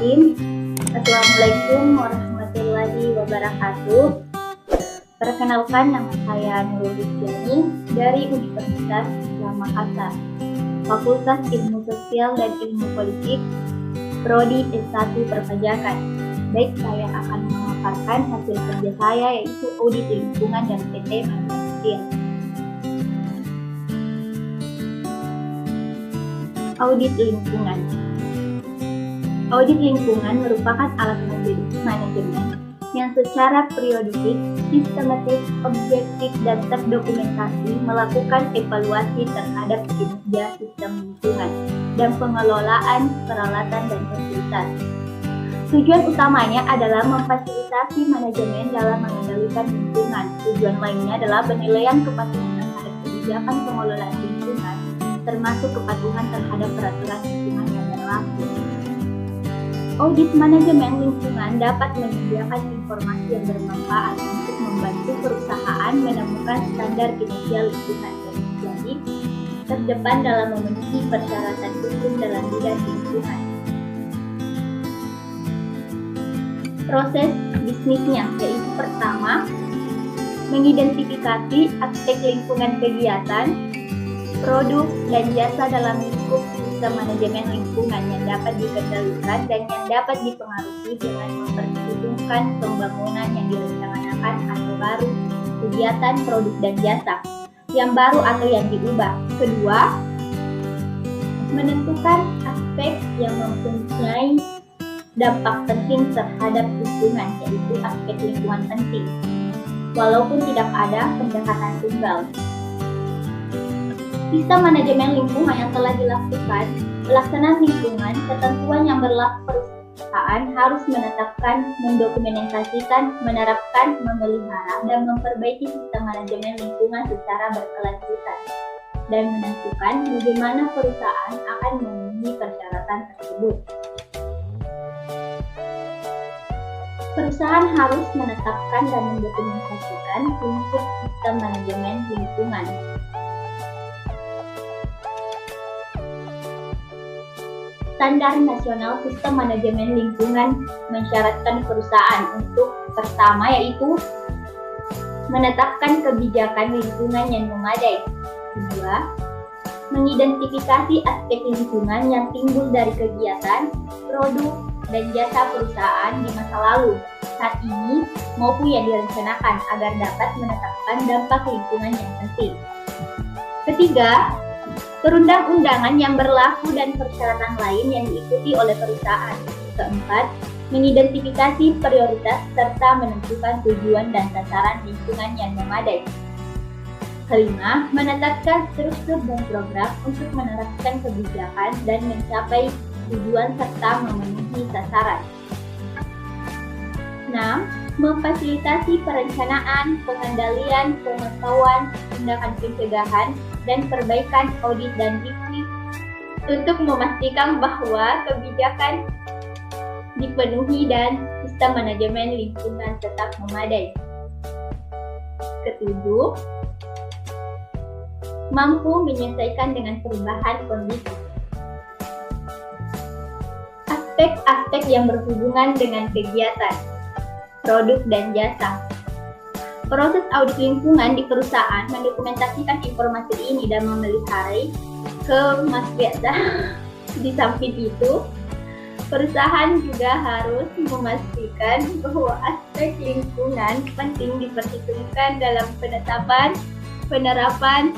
Bismillahirrahmanirrahim. Assalamualaikum warahmatullahi wabarakatuh. Perkenalkan, nama saya Nurul Rizkyani dari Universitas Islam Makassar, Fakultas Ilmu Sosial dan Ilmu Politik, Prodi S1 Perpajakan. Baik, saya akan memaparkan hasil kerja saya, yaitu audit lingkungan dan PT Manufaktur. Audit lingkungan. Audit lingkungan merupakan alat manajemen yang secara periodik, sistematis, objektif, dan terdokumentasi melakukan evaluasi terhadap kinerja sistem lingkungan dan pengelolaan peralatan dan fasilitas. Tujuan utamanya adalah memfasilitasi manajemen dalam mengendalikan lingkungan. Tujuan lainnya adalah penilaian kepatuhan terhadap kebijakan pengelolaan lingkungan, termasuk kepatuhan terhadap peraturan lingkungan yang berlaku. Audit manajemen lingkungan dapat menyediakan informasi yang bermanfaat untuk membantu perusahaan menemukan standar kinerja lingkungan dan menjadi terdepan dalam memenuhi persyaratan hukum dalam bidang lingkungan. Proses bisnisnya, yaitu pertama, mengidentifikasi aspek lingkungan kegiatan, produk, dan jasa dalam lingkup sistem manajemen lingkungan yang dapat dikendalikan dan yang dapat dipengaruhi dengan memperhitungkan pembangunan yang direncanakan atau baru, kegiatan, produk, dan jasa yang baru atau yang diubah. Kedua, menentukan aspek yang mempunyai dampak penting terhadap lingkungan, yaitu aspek lingkungan penting, walaupun tidak ada pendekatan tunggal. Sistem manajemen lingkungan yang telah dilakukan, pelaksanaan lingkungan, ketentuan yang berlaku perusahaan harus menetapkan, mendokumentasikan, menerapkan, memelihara, dan memperbaiki sistem manajemen lingkungan secara berkelanjutan, dan menentukan bagaimana perusahaan akan memenuhi persyaratan tersebut. Perusahaan harus menetapkan dan mendokumentasikan prinsip sistem manajemen lingkungan. Standar Nasional Sistem Manajemen Lingkungan mensyaratkan perusahaan untuk pertama, yaitu menetapkan kebijakan lingkungan yang memadai. Kedua, mengidentifikasi aspek lingkungan yang timbul dari kegiatan, produk, dan jasa perusahaan di masa lalu, saat ini, maupun yang direncanakan agar dapat menetapkan dampak lingkungan yang penting. Ketiga, perundang-undangan yang berlaku dan persyaratan lain yang diikuti oleh perusahaan. Keempat, mengidentifikasi prioritas serta menentukan tujuan dan sasaran lingkungan yang memadai. Kelima, menetapkan struktur dan program untuk menerapkan kebijakan dan mencapai tujuan serta memenuhi sasaran. 6. Memfasilitasi perencanaan, pengendalian, pengetahuan, tindakan pencegahan, dan perbaikan audit dan review untuk memastikan bahwa kebijakan dipenuhi dan sistem manajemen lingkungan tetap memadai. Ketujuh, mampu menyesuaikan dengan perubahan kondisi. Aspek-aspek yang berhubungan dengan kegiatan, produk, dan jasa. Proses audit lingkungan di perusahaan mendokumentasikan informasi ini dan memelihara kemaslahatan. Di samping itu, perusahaan juga harus memastikan bahwa aspek lingkungan penting diperhitungkan dalam penetapan, penerapan,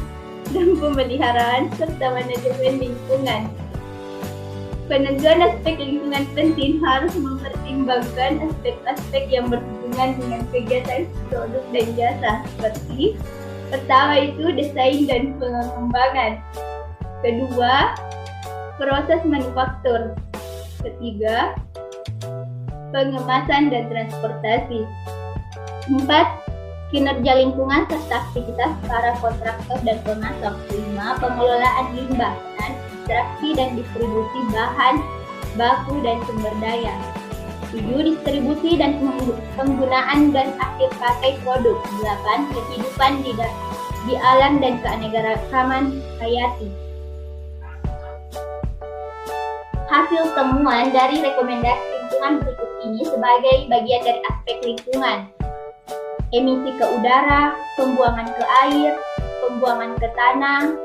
dan pemeliharaan serta manajemen lingkungan. Penentuan aspek lingkungan penting harus mempertimbangkan aspek-aspek yang berhubungan dengan kegiatan, produk, dan jasa, seperti pertama itu desain dan pengembangan, kedua proses manufaktur, ketiga pengemasan dan transportasi, 4 kinerja lingkungan serta aktivitas para kontraktor dan pemasok, 5 pengelolaan limbah dan ekstraksi dan distribusi bahan baku dan sumber daya, 7 distribusi dan penggunaan gas akhir pakai produk, 8 kehidupan di alam dan keanekaragaman hayati. Hasil temuan dari rekomendasi lingkungan berikut ini sebagai bagian dari aspek lingkungan. Emisi ke udara, pembuangan ke air, pembuangan ke tanah,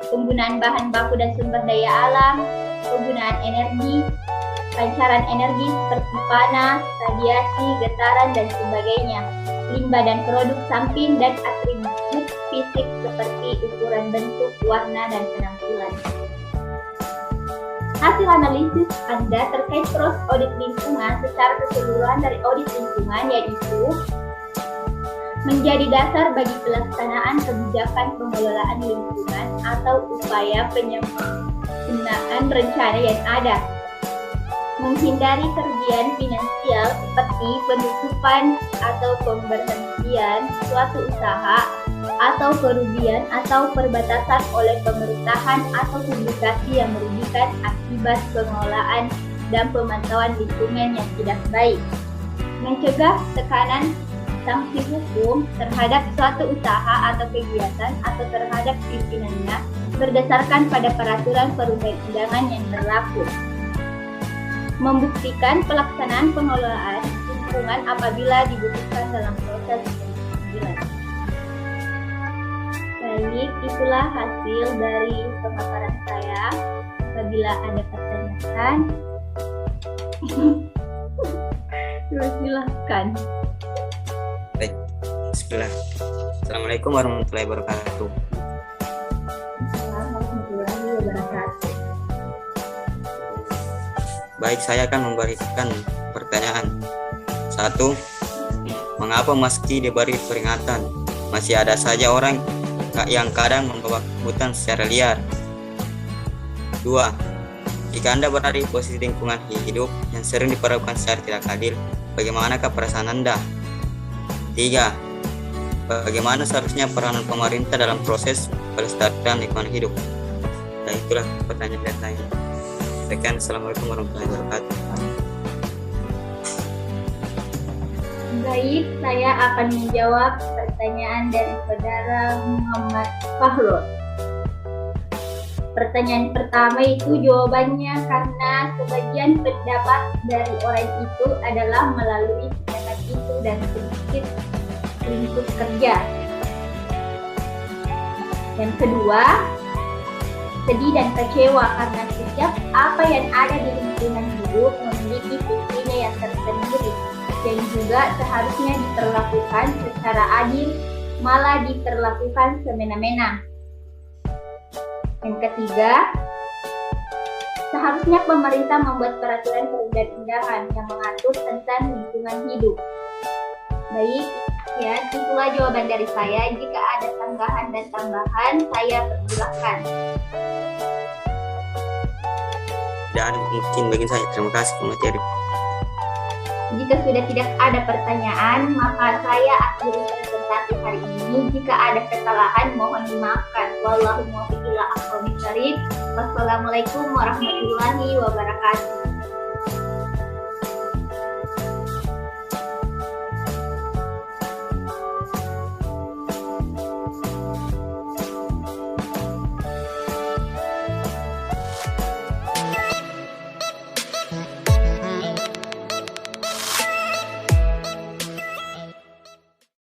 penggunaan bahan baku dan sumber daya alam, penggunaan energi, pancaran energi seperti panas, radiasi, getaran, dan sebagainya, limbah dan produk samping, dan atribut fisik seperti ukuran bentuk, warna, dan penampilan. Hasil analisis Anda terkait proses audit lingkungan secara keseluruhan dari audit lingkungan yaitu menjadi dasar bagi pelaksanaan kebijakan pengelolaan lingkungan atau upaya penyempurnaan rencana yang ada. Menghindari kerugian finansial seperti penutupan atau pemberhentian suatu usaha atau kerugian atau perbatasan oleh pemerintahan atau publikasi yang merugikan akibat pengelolaan dan pemantauan lingkungan yang tidak baik. Mencegah tekanan sanksi hukum terhadap suatu usaha atau kegiatan atau terhadap pimpinannya berdasarkan pada peraturan perundang-undangan yang berlaku. Membuktikan pelaksanaan pengelolaan lingkungan apabila dibutuhkan dalam proses pengambilan. Baik, itulah hasil dari pemaparan saya. Apabila ada pertanyaan, silakan. Baik, bismillah. Assalamualaikum warahmatullahi wabarakatuh. Warahmatullahi wabarakatuh. Baik, saya akan memberikan pertanyaan. 1. Mengapa meski diberi peringatan, masih ada saja orang yang kadang membawa hutan secara liar? 2. Jika Anda berada di posisi lingkungan hidup yang sering diperlakukan secara tidak adil, bagaimanakah perasaan Anda? 3. Bagaimana seharusnya peranan pemerintah dalam proses pelestarian lingkungan hidup? Dan itulah pertanyaan dari saya. Sekian, Assalamualaikum warahmatullahi wabarakatuh. Baik, saya akan menjawab pertanyaan dari saudara Muhammad Fahrul. Pertanyaan pertama itu jawabannya karena sebagian pendapat dari orang itu adalah melalui tindakan itu dan sedikit lingkup kerja. Yang kedua, sedih dan kecewa karena setiap apa yang ada di lingkungan hidup memiliki fungsinya yang tersendiri dan juga seharusnya diperlakukan secara adil, malah diperlakukan semena-mena. Yang ketiga, seharusnya pemerintah membuat peraturan perundang-undangan yang mengatur tentang lingkungan hidup. Baik, ya, itulah jawaban dari saya. Jika ada tanggapan dan tambahan, saya persilahkan. Dan mungkin bagi saya, terima kasih pemateri. Jika sudah tidak ada pertanyaan, maka saya akhiri presentasi hari ini. Jika ada kesalahan, mohon dimaafkan. Wallahu muwaffiq ila aqwamit thoriq. Wassalamualaikum warahmatullahi wabarakatuh.